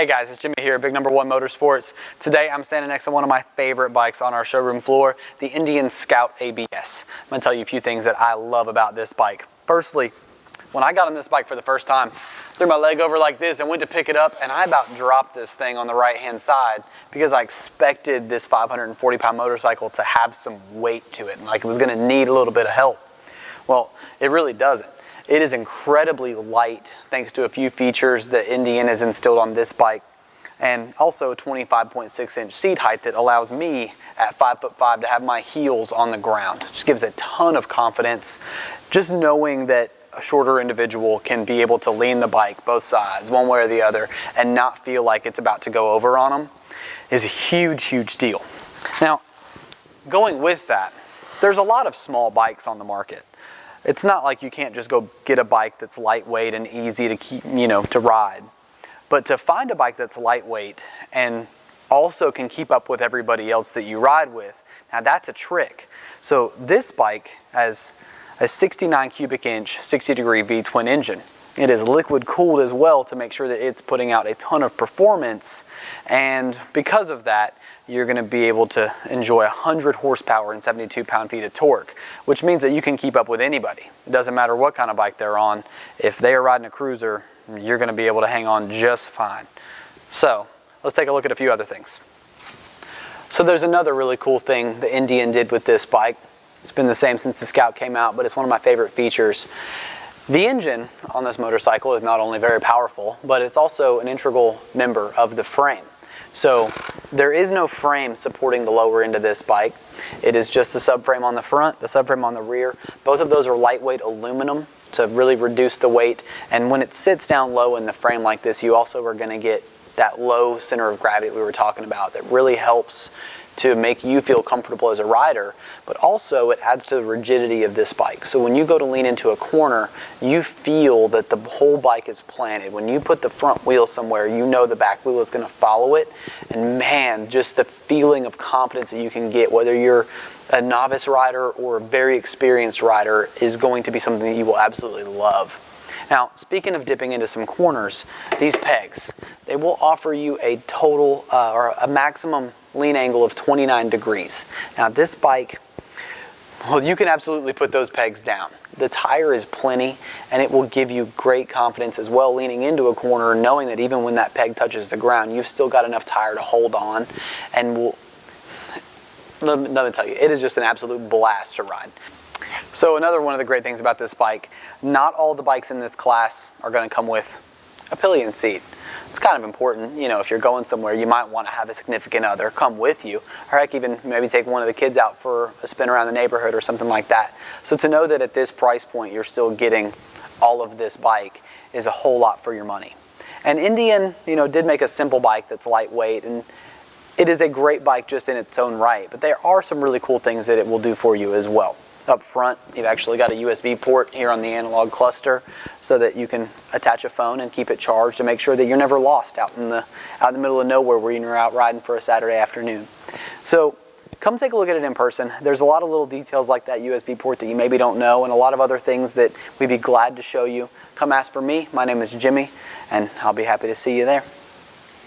Hey guys, it's Jimmy here, Big Number One Motorsports. Today I'm standing next to one of my favorite bikes on our showroom floor, the Indian Scout ABS. I'm going to tell you a few things that I love about this bike. Firstly, when I got on this bike for the first time, threw my leg over like this and went to pick it up, and I about dropped this thing on the right hand side because I expected this 540 pound motorcycle to have some weight to it, and like it was going to need a little bit of help. Well, it really doesn't. It is incredibly light thanks to a few features that Indian has instilled on this bike, and also a 25.6 inch seat height that allows me at 5'5" to have my heels on the ground. It just gives a ton of confidence just knowing that a shorter individual can be able to lean the bike both sides one way or the other and not feel like it's about to go over on them is a huge deal. Now, going with that, there's a lot of small bikes on the market. It's not like you can't just go get a bike that's lightweight and easy to keep, to ride. But to find a bike that's lightweight and also can keep up with everybody else that you ride with, now that's a trick. So this bike has a 69 cubic inch, 60 degree V twin engine. It is liquid cooled as well to make sure that it's putting out a ton of performance, and because of that, you're going to be able to enjoy 100 horsepower and 72 pound-feet of torque, which means that you can keep up with anybody. It doesn't matter what kind of bike they're on. If they are riding a cruiser, you're going to be able to hang on just fine. So let's take a look at a few other things. So there's another really cool thing the Indian did with this bike. It's been the same since the Scout came out, but it's one of my favorite features. The engine on this motorcycle is not only very powerful, but it's also an integral member of the frame. So there is no frame supporting the lower end of this bike. It is just the subframe on the front, the subframe on the rear. Both of those are lightweight aluminum to really reduce the weight. And when it sits down low in the frame like this, you also are going to get that low center of gravity we were talking about that really helps to make you feel comfortable as a rider, but also it adds to the rigidity of this bike. So when you go to lean into a corner, you feel that the whole bike is planted. When you put the front wheel somewhere, you know the back wheel is going to follow it. And man, just the feeling of confidence that you can get, whether you're a novice rider or a very experienced rider, is going to be something that you will absolutely love. Now, speaking of dipping into some corners, these pegs, they will offer you a total or a maximum lean angle of 29 degrees. Now this bike, well, you can absolutely put those pegs down. The tire is plenty, and it will give you great confidence as well leaning into a corner, knowing that even when that peg touches the ground, you've still got enough tire to hold on, and let me tell you, it is just an absolute blast to ride. So another one of the great things about this bike, not all the bikes in this class are going to come with a pillion seat. It's kind of important, if you're going somewhere, you might want to have a significant other come with you, or heck, even maybe take one of the kids out for a spin around the neighborhood or something like that. So to know that at this price point you're still getting all of this bike is a whole lot for your money. And Indian, did make a simple bike that's lightweight, and it is a great bike just in its own right, but there are some really cool things that it will do for you as well. Up front, you've actually got a USB port here on the analog cluster so that you can attach a phone and keep it charged to make sure that you're never lost out in the middle of nowhere when you're out riding for a Saturday afternoon. So come take a look at it in person. There's a lot of little details like that USB port that you maybe don't know, and a lot of other things that we'd be glad to show you. Come ask for me. My name is Jimmy, and I'll be happy to see you there.